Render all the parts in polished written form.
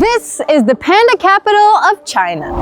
This is the panda capital of China.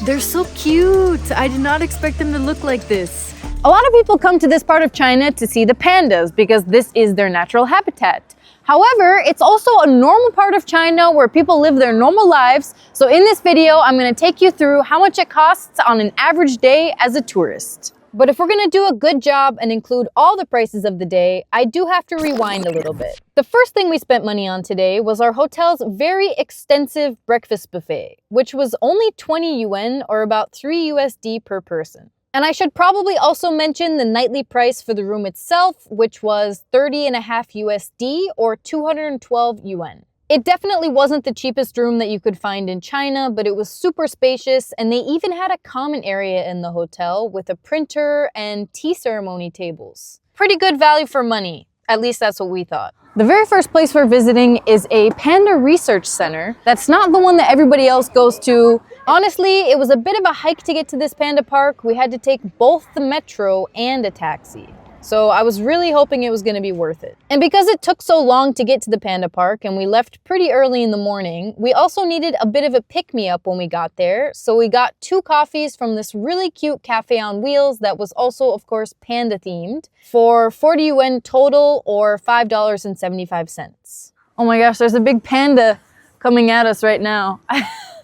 They're so cute. I did not expect them to look like this. A lot of people come to this part of China to see the pandas because this is their natural habitat. However, it's also a normal part of China where people live their normal lives. So in this video, I'm going to take you through how much it costs on an average day as a tourist. But if we're going to do a good job and include all the prices of the day, I do have to rewind a little bit. The first thing we spent money on today was our hotel's very extensive breakfast buffet, which was only 20 yuan or about 3 USD per person. And I should probably also mention the nightly price for the room itself, which was 30.5 USD or 212 yuan. It definitely wasn't the cheapest room that you could find in China, but it was super spacious, and they even had a common area in the hotel with a printer and tea ceremony tables. Pretty good value for money. At least that's what we thought. The very first place we're visiting is a panda research center. That's not the one that everybody else goes to. Honestly, it was a bit of a hike to get to this panda park. We had to take both the metro and a taxi. So I was really hoping it was going to be worth it. And because it took so long to get to the panda park and we left pretty early in the morning, we also needed a bit of a pick-me-up when we got there. So we got 2 coffees from this really cute cafe on wheels that was also, of course, panda themed for 40 yuan total or $5.75. Oh my gosh, there's a big panda coming at us right now.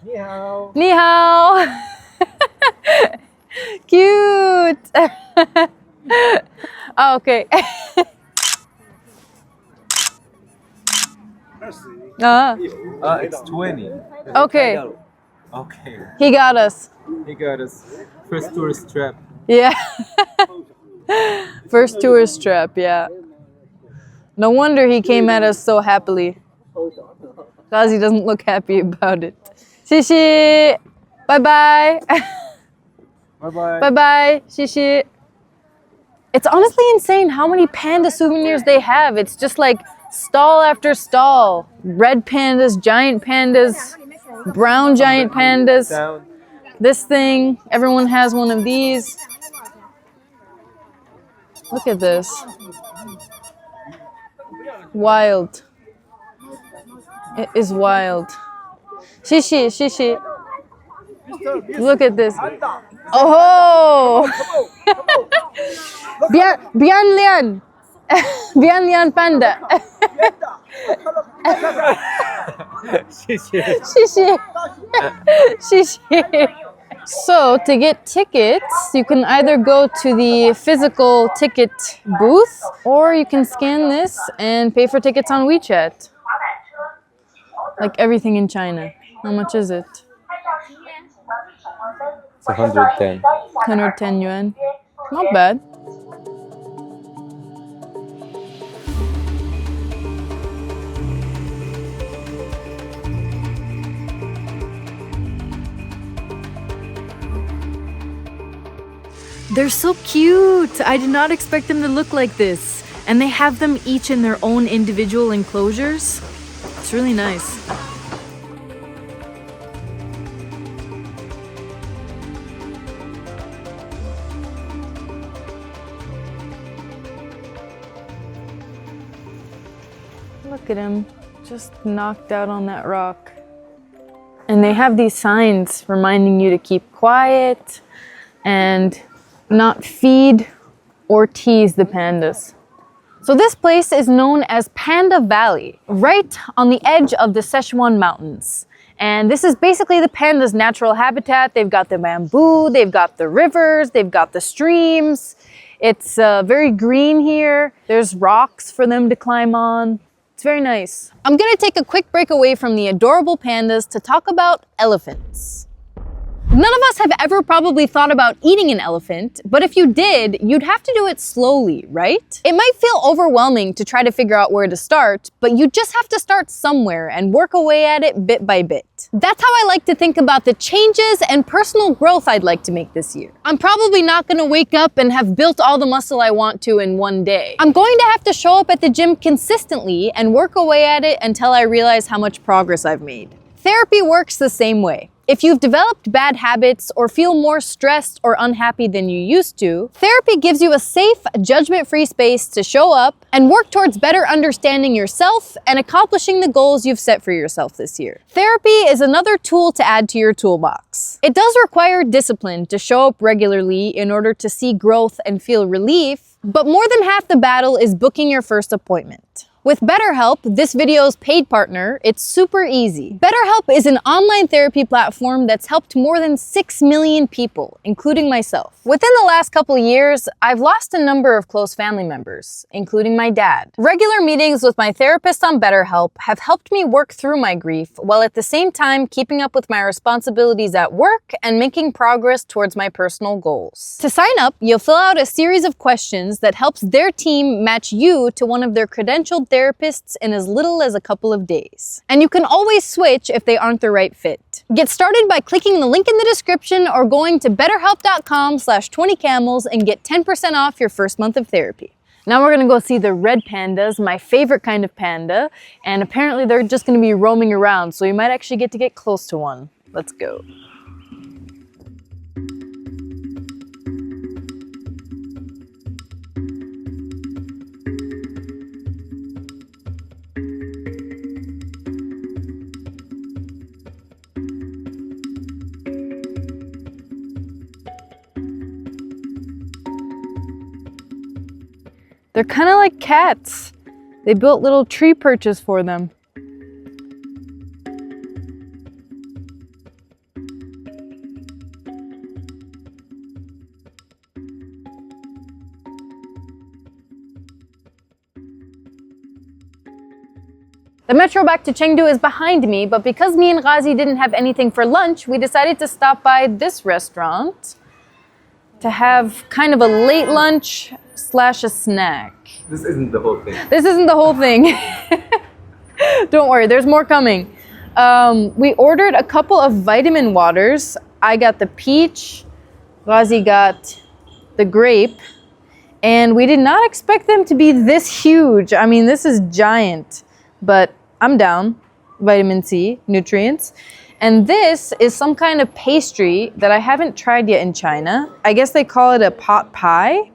Ni hao. Ni hao. Cute. Oh, okay. It's 20. Okay. Okay. He got us. He got us. First tourist trap. Yeah. First tourist trap, yeah. No wonder he came at us so happily. Because he doesn't look happy about it. Xixi. Bye-bye. Bye-bye. Bye-bye. Xixi. It's honestly insane how many panda souvenirs they have. It's just like stall after stall. Red pandas, giant pandas, brown giant pandas. This thing, everyone has one of these. Look at this. Wild. It is wild. Shishi, shishi. Look at this. Oh! Bian Lian. Bian Lian Panda. Shishi. Shishi. So, to get tickets, you can either go to the physical ticket booth, or you can scan this and pay for tickets on WeChat. Like everything in China. How much is it? It's 110. 110 yuan. Not bad. They're so cute. I did not expect them to look like this. And they have them each in their own individual enclosures. It's really nice. Look at him, just knocked out on that rock. And they have these signs reminding you to keep quiet and not feed or tease the pandas. So this place is known as Panda Valley, right on the edge of the Szechuan mountains. And this is basically the pandas' natural habitat. They've got the bamboo, they've got the rivers, they've got the streams. It's very green here. There's rocks for them to climb on. It's very nice. I'm gonna take a quick break away from the adorable pandas to talk about elephants. None of us have ever probably thought about eating an elephant, but if you did, you'd have to do it slowly, right? It might feel overwhelming to try to figure out where to start, but you just have to start somewhere and work away at it bit by bit. That's how I like to think about the changes and personal growth I'd like to make this year. I'm probably not gonna wake up and have built all the muscle I want to in one day. I'm going to have to show up at the gym consistently and work away at it until I realize how much progress I've made. Therapy works the same way. If you've developed bad habits or feel more stressed or unhappy than you used to, therapy gives you a safe, judgment-free space to show up and work towards better understanding yourself and accomplishing the goals you've set for yourself this year. Therapy is another tool to add to your toolbox. It does require discipline to show up regularly in order to see growth and feel relief, but more than half the battle is booking your first appointment. With BetterHelp, this video's paid partner, it's super easy. BetterHelp is an online therapy platform that's helped more than 6 million people, including myself. Within the last couple of years, I've lost a number of close family members, including my dad. Regular meetings with my therapist on BetterHelp have helped me work through my grief while at the same time keeping up with my responsibilities at work and making progress towards my personal goals. To sign up, you'll fill out a series of questions that helps their team match you to one of their credentialed therapists in as little as a couple of days. And you can always switch if they aren't the right fit. Get started by clicking the link in the description or going to betterhelp.com/20camels and get 10% off your first month of therapy. Now we're gonna go see the red pandas, my favorite kind of panda, and apparently they're just gonna be roaming around, so you might actually get to get close to one. Let's go. They're kind of like cats. They built little tree perches for them. The metro back to Chengdu is behind me, but because me and Ghazi didn't have anything for lunch, we decided to stop by this restaurant to have kind of a late lunch / a snack. This isn't the whole thing. This isn't the whole thing. Don't worry, there's more coming. We ordered a couple of vitamin waters. I got the peach, Ghazi got the grape, and we did not expect them to be this huge. I mean, this is giant, but I'm down. Vitamin C, nutrients. And this is some kind of pastry that I haven't tried yet in China. I guess they call it a pot pie.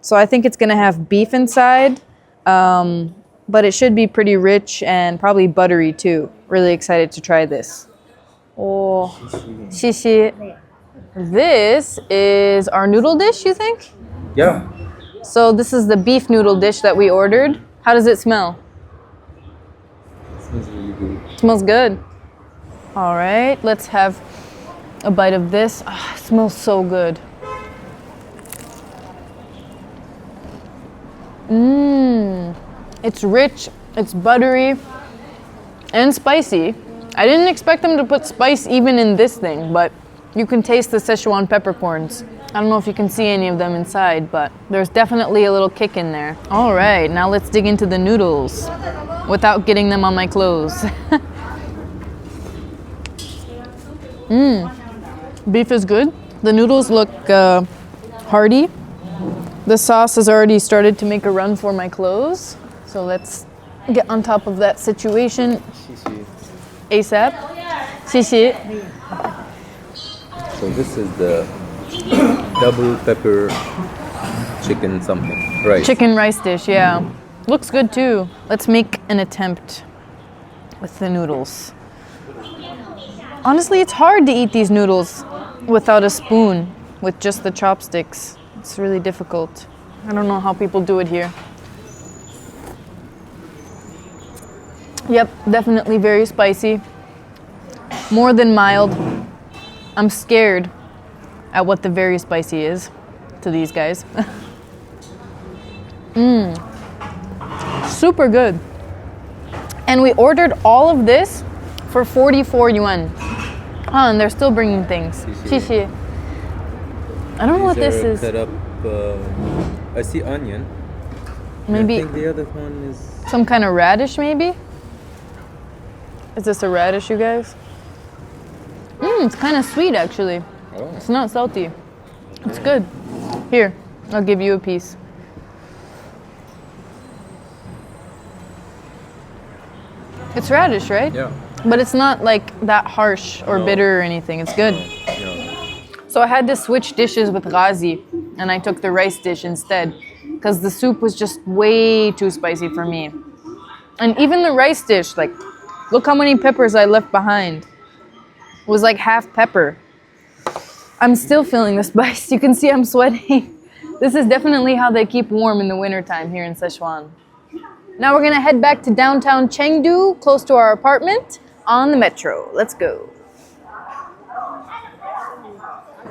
So I think it's gonna have beef inside, but it should be pretty rich and probably buttery too. Really excited to try this. Oh, shishi. This is our noodle dish, you think? Yeah. So this is the beef noodle dish that we ordered. How does it smell? It smells really good. It smells good. All right, let's have a bite of this. Oh, it smells so good. It's rich, it's buttery, and spicy. I didn't expect them to put spice even in this thing, but you can taste the Szechuan peppercorns. I don't know if you can see any of them inside, but there's definitely a little kick in there. All right, now let's dig into the noodles without getting them on my clothes. Beef is good. The noodles look hearty. The sauce has already started to make a run for my clothes. So let's get on top of that situation ASAP. Shishi. So this is the double pepper chicken something, right? Chicken rice dish, yeah. Looks good too. Let's make an attempt with the noodles. Honestly, it's hard to eat these noodles without a spoon, with just the chopsticks. It's really difficult. I don't know how people do it here. Yep, definitely very spicy. More than mild. I'm scared at what the very spicy is to these guys. Super good. And we ordered all of this for 44 yuan. Oh, and they're still bringing things. Shishi. I don't know what this is. Cut up, I see onion. Maybe I think the other one is some kind of radish, maybe? Is this a radish, you guys? It's kind of sweet, actually. Oh. It's not salty. It's good. Here, I'll give you a piece. It's radish, right? Yeah. But it's not like that harsh or bitter or anything. It's good. Yeah. So I had to switch dishes with Ghazi, and I took the rice dish instead because the soup was just way too spicy for me. And even the rice dish, like, look how many peppers I left behind. It was like half pepper. I'm still feeling the spice. You can see I'm sweating. This is definitely how they keep warm in the wintertime here in Szechuan. Now we're gonna head back to downtown Chengdu, close to our apartment, on the metro. Let's go.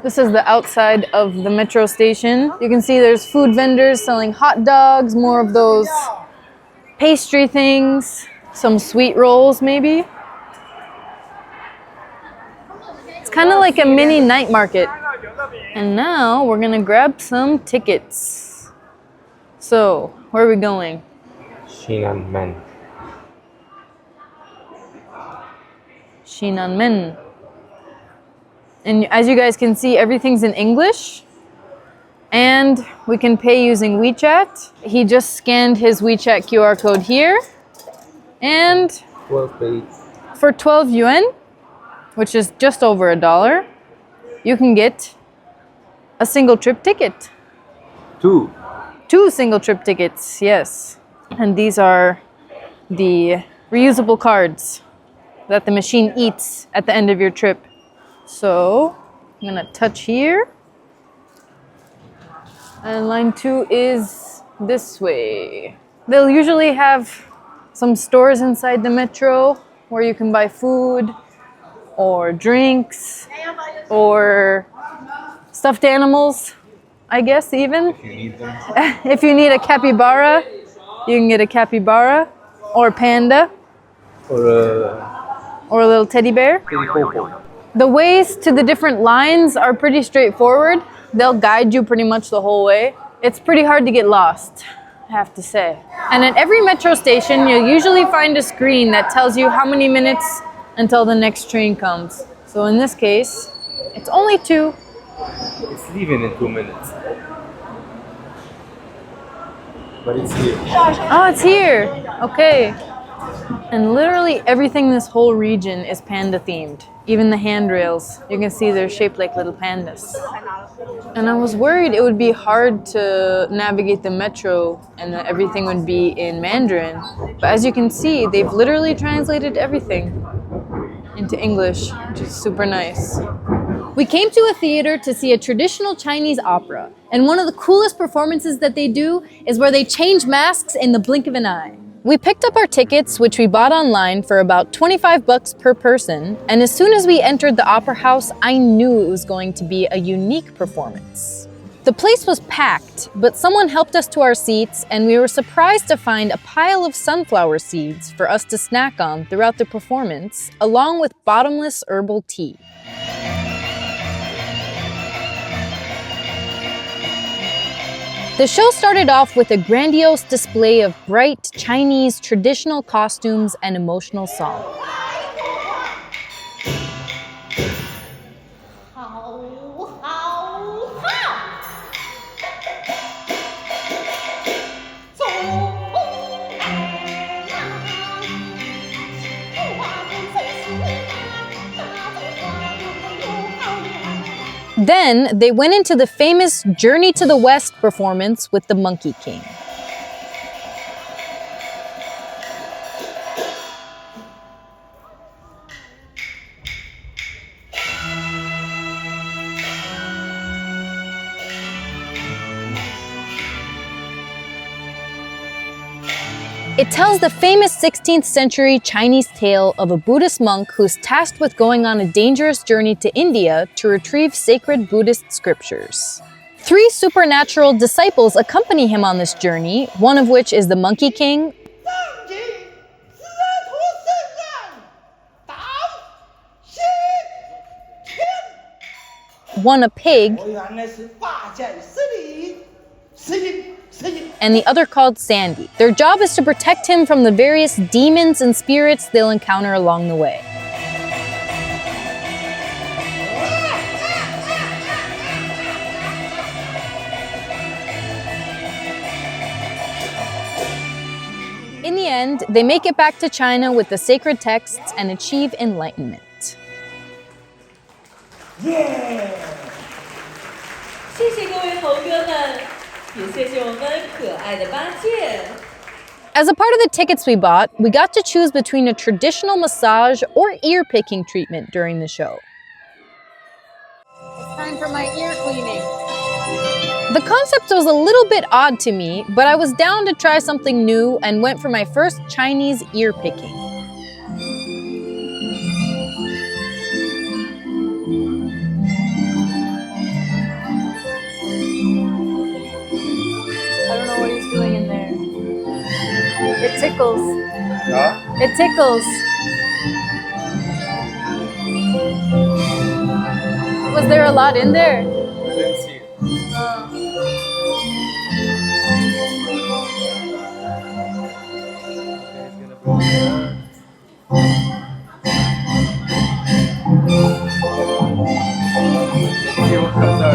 This is the outside of the metro station. You can see there's food vendors selling hot dogs, more of those pastry things, some sweet rolls maybe. It's kind of like a mini night market. And now we're gonna grab some tickets. So, where are we going? Shinanmen. Shinanmen. And as you guys can see, everything's in English. And we can pay using WeChat. He just scanned his WeChat QR code here. And 12 page. for 12 yuan, which is just over $1, you can get a single trip ticket. 2. 2 single trip tickets, yes. And these are the reusable cards that the machine eats at the end of your trip. So I'm gonna touch here. And line 2 is this way. They'll usually have some stores inside the metro where you can buy food or drinks or stuffed animals, I guess, even. You need them. If you need a capybara, you can get a capybara or panda Or or a little teddy bear. Popo. The ways to the different lines are pretty straightforward. They'll guide you pretty much the whole way. It's pretty hard to get lost, I have to say. And at every metro station, you'll usually find a screen that tells you how many minutes until the next train comes. So in this case, it's only 2. It's leaving in 2 minutes. But it's here. Oh, it's here. Okay. And literally everything in this whole region is panda themed. Even the handrails, you can see they're shaped like little pandas. And I was worried it would be hard to navigate the metro and that everything would be in Mandarin. But as you can see, they've literally translated everything into English, which is super nice. We came to a theater to see a traditional Chinese opera. And one of the coolest performances that they do is where they change masks in the blink of an eye. We picked up our tickets, which we bought online for about 25 bucks per person, and as soon as we entered the opera house, I knew it was going to be a unique performance. The place was packed, but someone helped us to our seats, and we were surprised to find a pile of sunflower seeds for us to snack on throughout the performance, along with bottomless herbal tea. The show started off with a grandiose display of bright Chinese traditional costumes and emotional song. Then they went into the famous Journey to the West performance with the Monkey King. It tells the famous 16th century Chinese tale of a Buddhist monk who's tasked with going on a dangerous journey to India to retrieve sacred Buddhist scriptures. 3 supernatural disciples accompany him on this journey, one of which is the Monkey King, one a pig, and the other called Sandy. Their job is to protect him from the various demons and spirits they'll encounter along the way. In the the end, they make it back to China with the sacred texts and achieve enlightenment. 谢谢各位猴哥们，也谢谢我们可爱的八戒。 As a part of the tickets we bought, we got to choose between a traditional massage or ear picking treatment during the show. It's time for my ear cleaning. The concept was a little bit odd to me, but I was down to try something new and went for my first Chinese ear picking. I don't know what he's doing in there. It tickles. Yeah? It tickles. Was there a lot in there? I didn't see it. Let's see what comes out.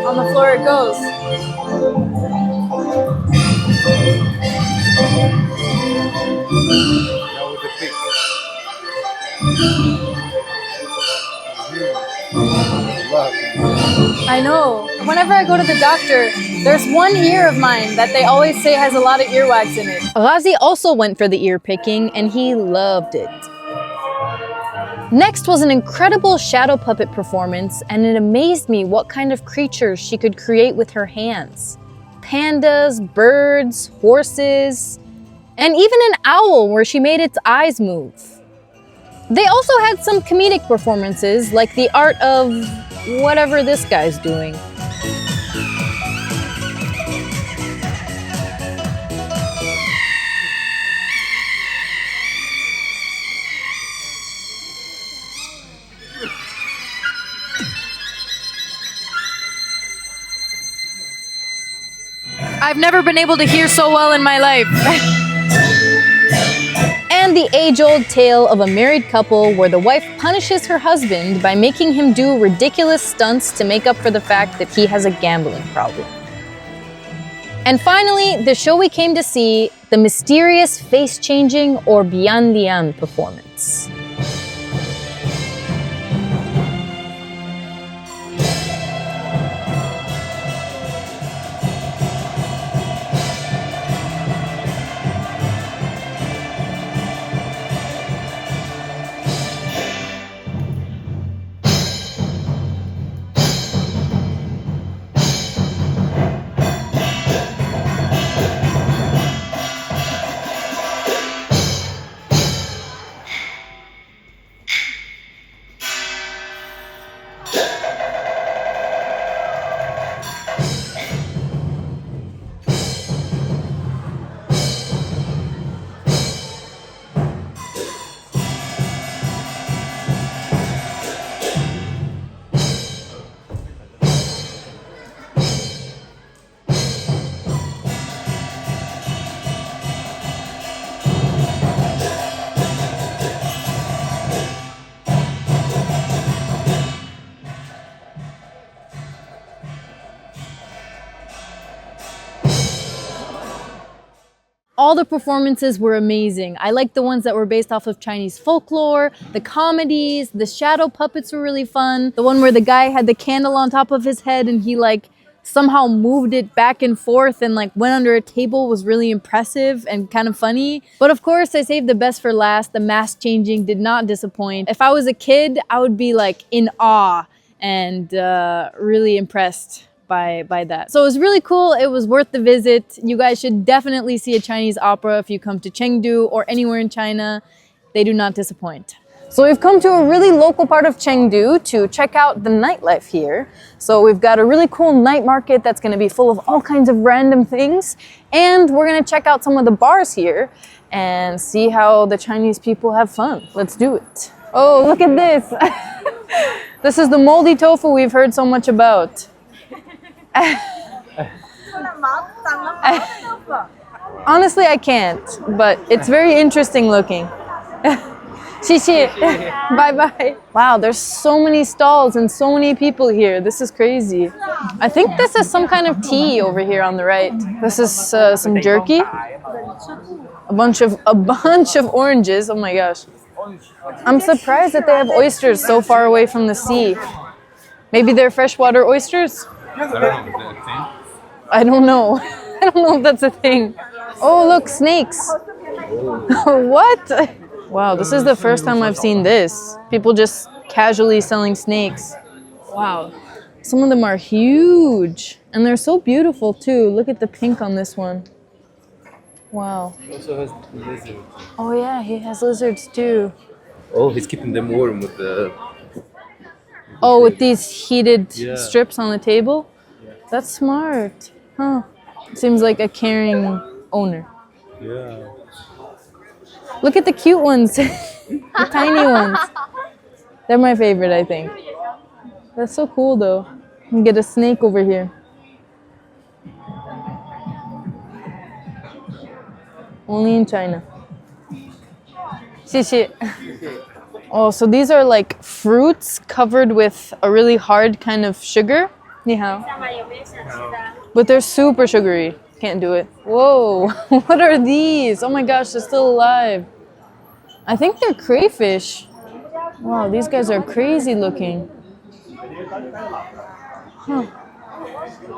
On the floor it goes. Now with the pick. I know. Whenever I go to the doctor, there's one ear of mine that they always say has a lot of earwax in it. Ghazi also went for the ear picking and he loved it. Next was an incredible shadow puppet performance, and it amazed me what kind of creatures she could create with her hands. Pandas, birds, horses, and even an owl where she made its eyes move. They also had some comedic performances, like the art of whatever this guy's doing. I've never been able to hear so well in my life. And the age-old tale of a married couple where the wife punishes her husband by making him do ridiculous stunts to make up for the fact that he has a gambling problem. And finally, the show we came to see, the mysterious face-changing or Bian Lian performance. All the performances were amazing. I liked the ones that were based off of Chinese folklore, the comedies, the shadow puppets were really fun. The one where the guy had the candle on top of his head and he like somehow moved it back and forth and like went under a table was really impressive and kind of funny. But of course, I saved the best for last. The mask changing did not disappoint. If I was a kid, I would be like in awe and really impressed by that. So it was really cool. It was worth the visit. You guys should definitely see a Chinese opera if you come to Chengdu or anywhere in China. They do not disappoint. So we've come to a really local part of Chengdu to check out the nightlife here. So we've got a really cool night market that's going to be full of all kinds of random things. And we're going to check out some of the bars here and see how the Chinese people have fun. Let's do it. Oh, look at this. This is the moldy tofu we've heard so much about. Honestly, I can't, but it's very interesting looking. Xixi. Bye bye. Wow, there's so many stalls and so many people here. This is crazy. I think this is some kind of tea over here on the right. This is some jerky. A bunch of oranges. Oh my gosh. I'm surprised that they have oysters so far away from the sea. Maybe they're freshwater oysters? I don't know. I don't know if that's a thing. Oh, look, snakes. What? Wow, this is the first time I've seen this. People just casually selling snakes. Wow. Some of them are huge. And they're so beautiful too. Look at the pink on this one. Wow. He also has lizards. Oh yeah, he has lizards too. Oh, he's keeping them warm with the... Oh, with these heated Yeah. strips on the table? That's smart. Huh. Seems like a caring owner. Yeah. Look at the cute ones. The tiny ones. They're my favorite, I think. That's so cool though. You can get a snake over here. Only in China. Xixi. Oh, so these are like fruits covered with a really hard kind of sugar. Ni hao. But they're super sugary. Can't do it. Whoa, what are these? Oh my gosh, they're still alive. I think they're crayfish. Wow, these guys are crazy looking. Huh.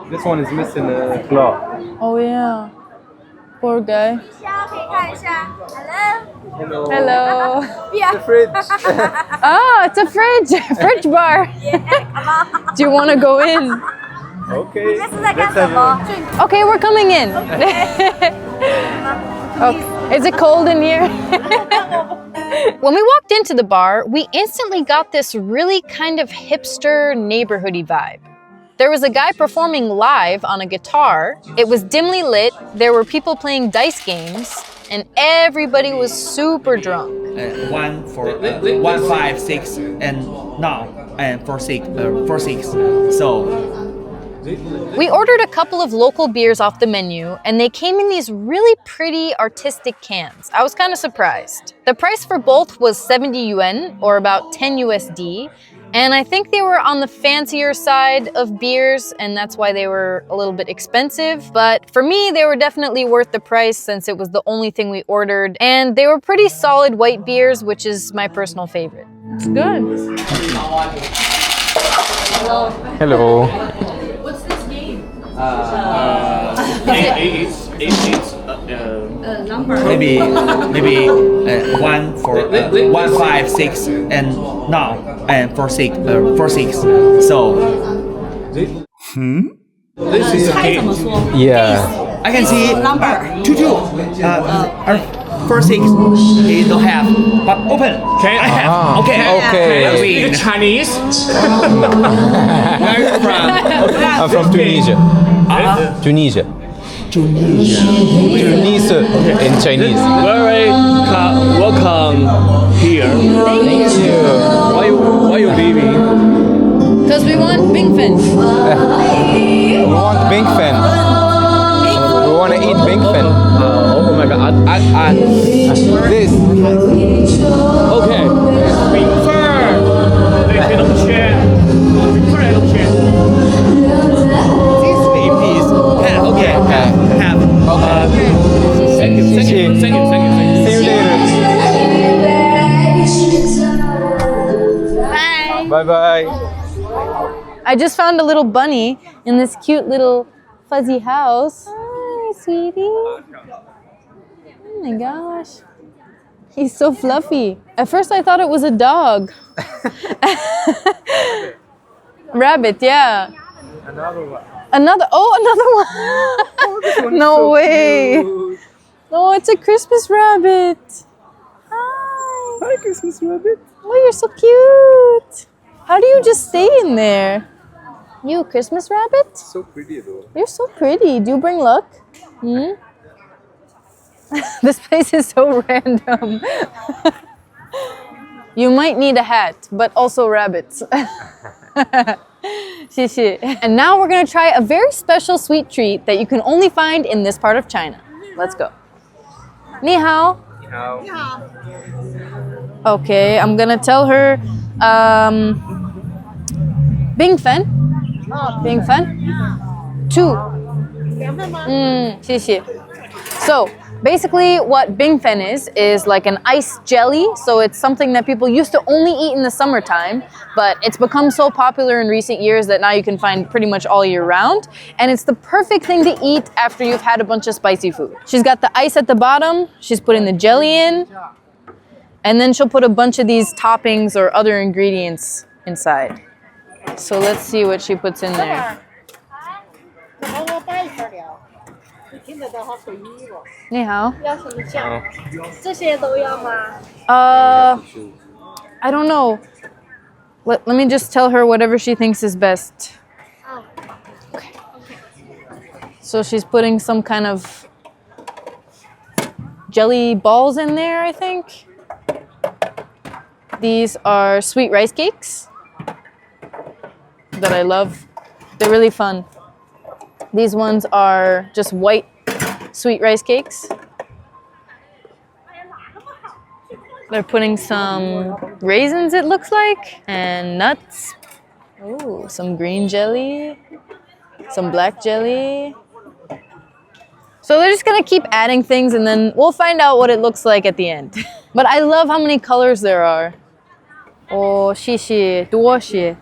This one is missing a claw. Oh yeah. Poor guy. Hello. Hello. The fridge. Ah, it's a fridge. Fridge bar. Do you want to go in? Okay. Let's have a... Okay, we're coming in. Okay. Is it cold in here? When we walked into the bar, we instantly got this really kind of hipster neighborhoody vibe. There was a guy performing live on a guitar. It was dimly lit. There were people playing dice games, and everybody was super drunk. 156 and now and 46. So We ordered a couple of local beers off the menu, and they came in these really pretty artistic cans. I was kind of surprised. The price for both was 70 yuan, or about 10 USD, and I think they were on the fancier side of beers, and that's why they were a little bit expensive. But for me, they were definitely worth the price since it was the only thing we ordered, and they were pretty solid white beers, which is my personal favorite. It's good. Hello. maybe 156 and now and 46. So This is yeah. I can see two 46 he don't have but open. Okay. I have. Okay. Okay. I speak Chinese. Where are you from? I'm from Tunisia. Tunisia. Tunisia in Chinese. Very welcome here. Thank you. Why you leaving? Because we want Bingfen. We want Bingfen. We want to eat Bingfen. Oh my god. This. Okay. Please. Okay. Have. Thank you. See you later. Bye bye. I just found a little bunny in this cute little fuzzy house. Hi, sweetie. Oh my gosh. He's so fluffy. At first I thought it was a dog. Rabbit, yeah. Another one. Another one. No way. Oh, it's a Christmas rabbit. Hi. Hi, Christmas rabbit. Oh, you're so cute. How do you just stay in there? You, Christmas rabbit? So pretty though. You're so pretty. Do you bring luck? Hmm? This place is so random. You might need a hat, but also rabbits. And now we're gonna try a very special sweet treat that you can only find in this part of China. Let's go. Ni hao. How? Okay, I'm gonna tell her, Bing Fen. Bing Fen. 2. 谢谢. So basically what Bing Fen is like an ice jelly. So it's something that people used to only eat in the summertime, but it's become so popular in recent years that now you can find pretty much all year round. And it's the perfect thing to eat after you've had a bunch of spicy food. She's got the ice at the bottom, she's putting the jelly in, and then she'll put a bunch of these toppings or other ingredients inside. So let's see what she puts in there. 你好。要什么酱？这些都要吗？ I don't know. Let me just tell her whatever she thinks is best. Okay. So she's putting some kind of jelly balls in there, I think. These are sweet rice cakes that I love. They're really fun. These ones are just white sweet rice cakes. They're putting some raisins, it looks like, and nuts. Oh, some green jelly, some black jelly. So they're just gonna keep adding things and then we'll find out what it looks like at the end. But I love how many colors there are. Oh, 谢谢，多谢，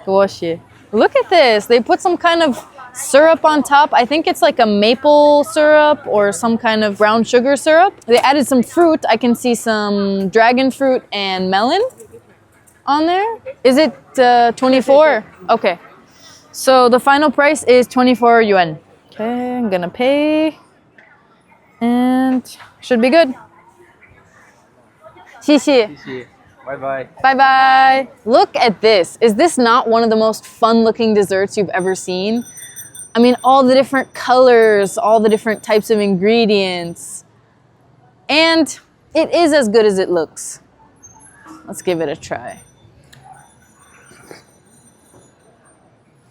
多谢. Look at this. They put some kind of syrup on top. I think it's like a maple syrup or some kind of brown sugar syrup. They added some fruit. I can see some dragon fruit and melon on there. Is it 24? Okay. So the final price is 24 yuan. Okay, I'm gonna pay. And should be good. 谢谢. Bye-bye. Bye-bye. Look at this. Is this not one of the most fun-looking desserts you've ever seen? I mean, all the different colors, all the different types of ingredients. And it is as good as it looks. Let's give it a try.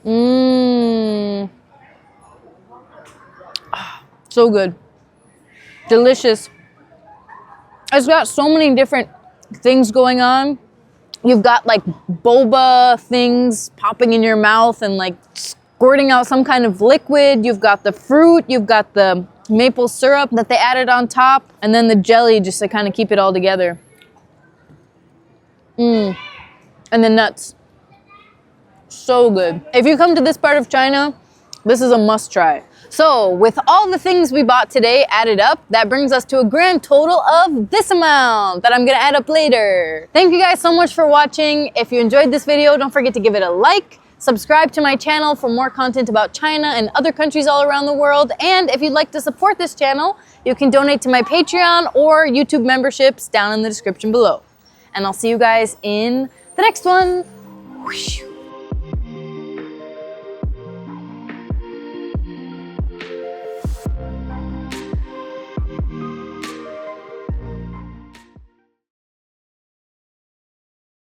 Mmm. So good. Delicious. It's got so many different things going on. You've got like boba things popping in your mouth and like squirting out some kind of liquid. You've got the fruit, you've got the maple syrup that they added on top, and then the jelly just to kind of keep it all together. And the nuts. So good. If you come to this part of China, this is a must try. So with all the things we bought today added up, that brings us to a grand total of this amount that I'm gonna add up later. Thank you guys so much for watching. If you enjoyed this video, don't forget to give it a like, subscribe to my channel for more content about China and other countries all around the world. And if you'd like to support this channel, you can donate to my Patreon or YouTube memberships down in the description below. And I'll see you guys in the next one. Whoosh.